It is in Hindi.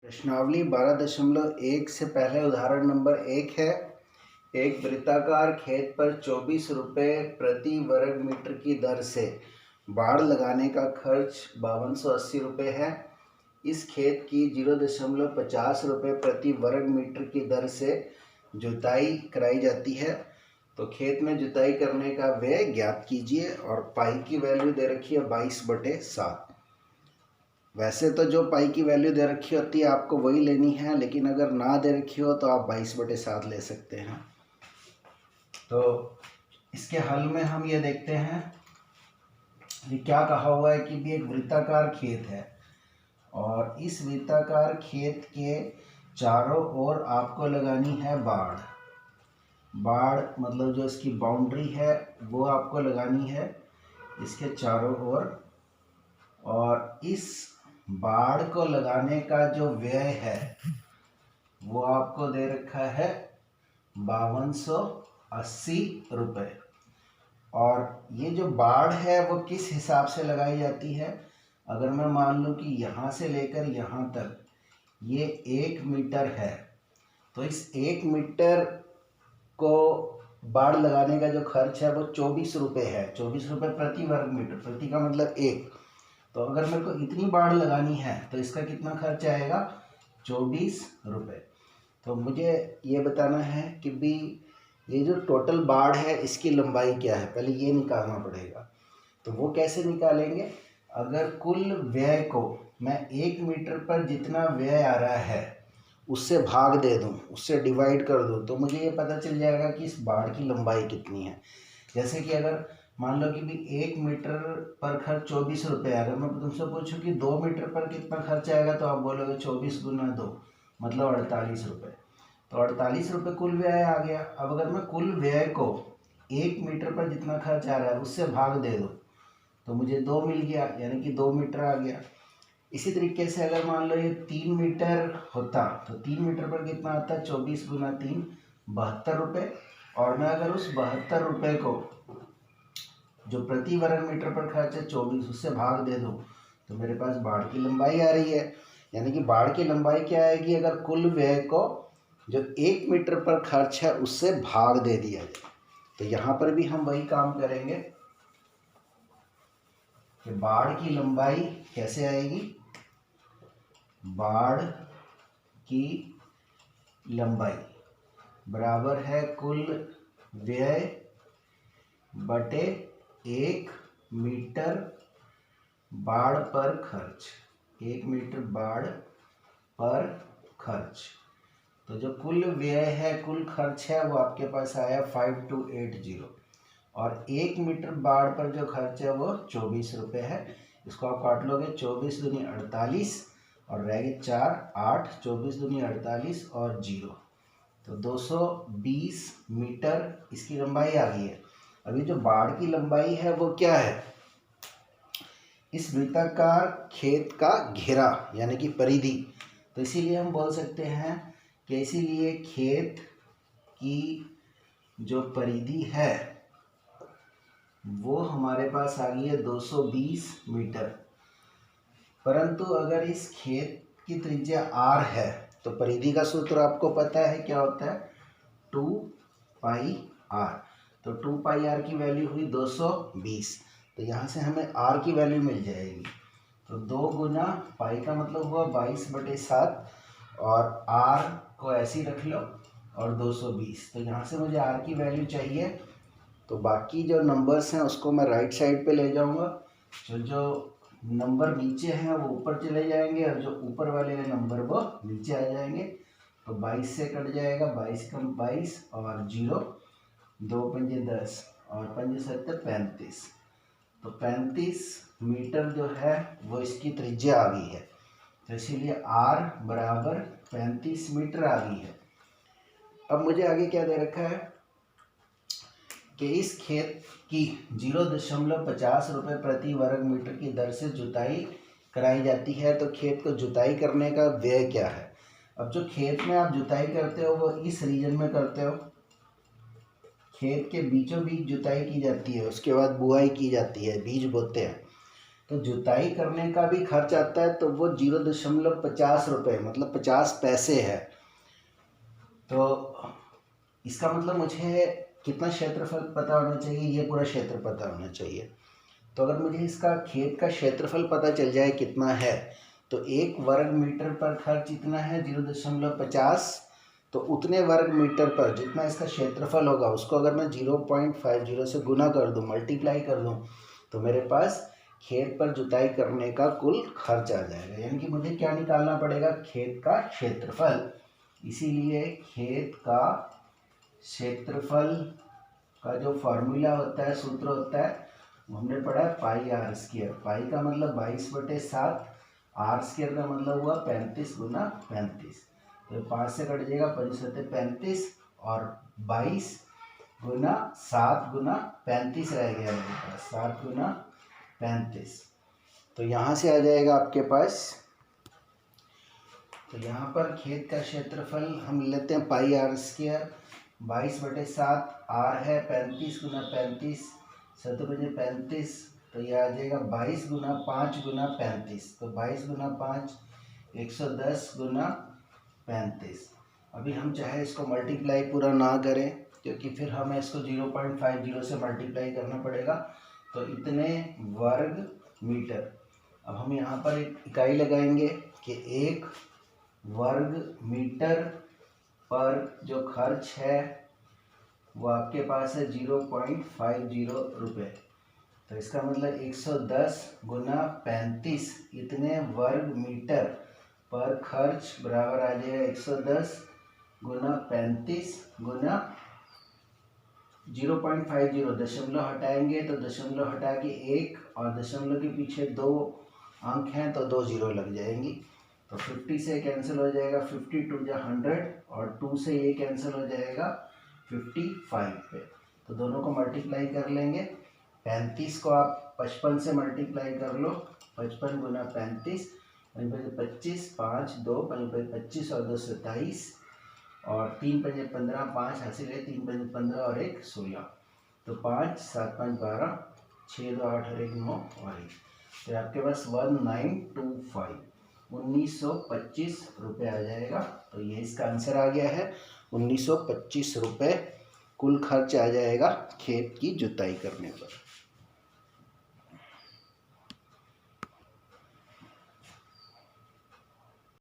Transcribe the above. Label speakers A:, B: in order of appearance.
A: प्रश्नावली 12.1 से पहले उदाहरण नंबर 1 है। एक वृत्ताकार खेत पर 24 रुपये प्रति वर्ग मीटर की दर से बाड़ लगाने का खर्च 5280 रुपये है। इस खेत की 0.50 रुपये प्रति वर्ग मीटर की दर से जुताई कराई जाती है। तो खेत में जुताई करने का व्यय ज्ञात कीजिए और पाई की वैल्यू दे रखी है 22/7। वैसे तो जो पाई की वैल्यू दे रखी होती है आपको वही लेनी है, लेकिन अगर ना दे रखी हो तो आप 22/7 ले सकते हैं। तो इसके हल में हम ये देखते हैं कि क्या कहा हुआ है कि भी एक वृत्ताकार खेत है और इस वृत्ताकार खेत के चारों ओर आपको लगानी है बाड़। बाड़ मतलब जो इसकी बाउंड्री है वो आपको लगानी है इसके चारों ओर, और इस बाड़ को लगाने का जो व्यय है वो आपको दे रखा है 5280 रुपये। और ये जो बाड़ है वो किस हिसाब से लगाई जाती है, अगर मैं मान लूँ कि यहाँ से लेकर यहाँ तक ये 1 मीटर है तो इस 1 मीटर को बाड़ लगाने का जो खर्च है वो 24 रुपये है। 24 रुपये प्रति वर्ग मीटर, प्रति का मतलब 1। तो अगर मेरे को इतनी बाड़ लगानी है तो इसका कितना खर्च आएगा, 24 रुपये। तो मुझे ये बताना है कि भी ये जो टोटल बाड़ है इसकी लंबाई क्या है, पहले ये निकालना पड़ेगा। तो वो कैसे निकालेंगे, अगर कुल व्यय को मैं 1 मीटर पर जितना व्यय आ रहा है उससे भाग दे दूँ, उससे डिवाइड कर दूँ, तो मुझे ये पता चल जाएगा कि इस बाड़ की लंबाई कितनी है। जैसे कि अगर मान लो कि भी 1 मीटर पर खर्च 24 रुपये, अगर मैं तुमसे पूछूं कि 2 मीटर पर कितना खर्च आएगा तो आप बोलोगे 24 गुना 2 मतलब 48 रुपये। तो 48 रुपये कुल व्यय आ गया। अब अगर मैं कुल व्यय को 1 मीटर पर जितना खर्च आ रहा है उससे भाग दे दूँ तो मुझे 2 मिल गया, यानी कि 2 मीटर आ गया। इसी तरीके से अगर मान लो ये 3 मीटर होता तो 3 मीटर पर कितना आता है, 24 गुना 3 72 रुपये। और मैं अगर उस 72 रुपये को जो प्रति वर्ग मीटर पर खर्च है 24 उससे भाग दे दूँ तो मेरे पास बाड़ की लंबाई आ रही है। यानी कि बाड़ की लंबाई क्या आएगी, अगर कुल व्यय को जो 1 मीटर पर खर्च है उससे भाग दे दिया जाए। तो यहाँ पर भी हम वही काम करेंगे कि बाड़ की लंबाई कैसे आएगी, बाड़ की लंबाई बराबर है कुल व्यय बटे 1 मीटर बाड़ पर खर्च, 1 मीटर बाड़ पर खर्च। तो जो कुल व्यय है, कुल खर्च है वो आपके पास आया 5280 और 1 मीटर बाड़ पर जो खर्च है वो 24 रुपये है। इसको आप काट लोगे, 24 दूनी 48 और रह गए 4 8, 24 दूनी 48 और 0, तो 220 मीटर इसकी लंबाई आ गई है। अभी जो बाड़ की लंबाई है वो क्या है, इस वृत्ताकार खेत का घेरा यानी कि परिधि। तो इसीलिए हम बोल सकते हैं कि इसीलिए खेत की जो परिधि है वो हमारे पास आ गई है 220 मीटर। परंतु अगर इस खेत की त्रिज्या r है तो परिधि का सूत्र आपको पता है क्या होता है, 2πr। तो 2πr की वैल्यू हुई 220। तो यहाँ से हमें r की वैल्यू मिल जाएगी। तो 2 गुना पाई का मतलब हुआ 22/7 और r को ऐसे ही रख लो और 220। तो यहाँ से मुझे r की वैल्यू चाहिए। तो बाकी जो नंबर्स हैं उसको मैं राइट साइड पे ले जाऊँगा, जो नंबर नीचे हैं वो ऊपर चले जाएंगे और जो ऊपर वाले नंबर वो नीचे आ जाएंगे। तो 22 से कट जाएगा, 22 कम 22 और 0, 2 पंजे 10 और 5 7 35। तो 35 मीटर जो है वो इसकी त्रिज्या आ गई है। तो इसीलिए r बराबर 35 मीटर आ गई है। अब मुझे आगे क्या दे रखा है कि इस खेत की 0.50 रुपये प्रति वर्ग मीटर की दर से जुताई कराई जाती है। तो खेत को जुताई करने का व्यय क्या है। अब जो खेत में आप जुताई करते हो वो इस रीजन में करते हो, खेत के बीचों बीच जुताई की जाती है, उसके बाद बुआई की जाती है, बीज बोते हैं। तो जुताई करने का भी खर्च आता है, तो वो 0.50 रुपये मतलब 50 पैसे है। तो इसका मतलब मुझे कितना क्षेत्रफल पता होना चाहिए, ये पूरा क्षेत्र पता होना चाहिए। तो अगर मुझे इसका खेत का क्षेत्रफल पता चल जाए कितना है, तो 1 वर्ग मीटर पर खर्च इतना है 0.50, तो उतने वर्ग मीटर पर जितना इसका क्षेत्रफल होगा उसको अगर मैं 0.50 से गुना कर दूं, मल्टीप्लाई कर दूं, तो मेरे पास खेत पर जुताई करने का कुल खर्च आ जाएगा। यानी कि मुझे क्या निकालना पड़ेगा, खेत का क्षेत्रफल। इसीलिए खेत का क्षेत्रफल का जो फॉर्मूला होता है, सूत्र होता है, वो हमने पढ़ा है पाई आर स्क्वायर। पाई का मतलब 22/7, आर स्क्वायर का मतलब हुआ 35 गुना 35। तो 5 से कट जाएगा, 5 35 और 22 गुना 7 गुना 35 रह गया मेरे पास, 7 गुना 35। तो यहाँ से आ जाएगा आपके पास। तो यहाँ पर खेत का क्षेत्रफल हम लेते हैं पाई आर स्क्वायर, 22/7, आर है 35 गुना 35, 7×35, तो यह आ जाएगा 22 गुना 5 गुना 35। तो 22 गुना 5 110 गुना 35। अभी हम चाहे इसको मल्टीप्लाई पूरा ना करें, क्योंकि फिर हमें इसको 0.50 से मल्टीप्लाई करना पड़ेगा। तो इतने वर्ग मीटर। अब हम यहाँ पर एक इकाई लगाएंगे कि 1 वर्ग मीटर पर जो खर्च है वो आपके पास है 0.50 रुपये। तो इसका मतलब 110 गुना 35 इतने वर्ग मीटर पर खर्च बराबर आ जाएगा 110 गुना 35 गुना 0.50। दशमलव हटाएंगे तो दशमलव हटा के 1 और दशमलव के पीछे 2 अंक हैं तो 2 जीरो लग जाएंगी। तो 50 से कैंसिल हो जाएगा, 50 2 जा 100 और 2 से ये कैंसिल हो जाएगा 55 पे। तो दोनों को मल्टीप्लाई कर लेंगे। 35 को आप 55 से मल्टीप्लाई कर लो, 55 गुना 35, 25, 5 2 25 और 2 27 और 3 5 15, 5 हासिल है, 3 5 15 और 1 16। तो 5 7 5 12, 6 2 8 और 1 9 और 1। तो आपके पास 1925 1925 रुपये आ जाएगा। तो ये इसका आंसर आ गया है, 1925 रुपये कुल खर्च आ जाएगा खेत की जुताई करने पर।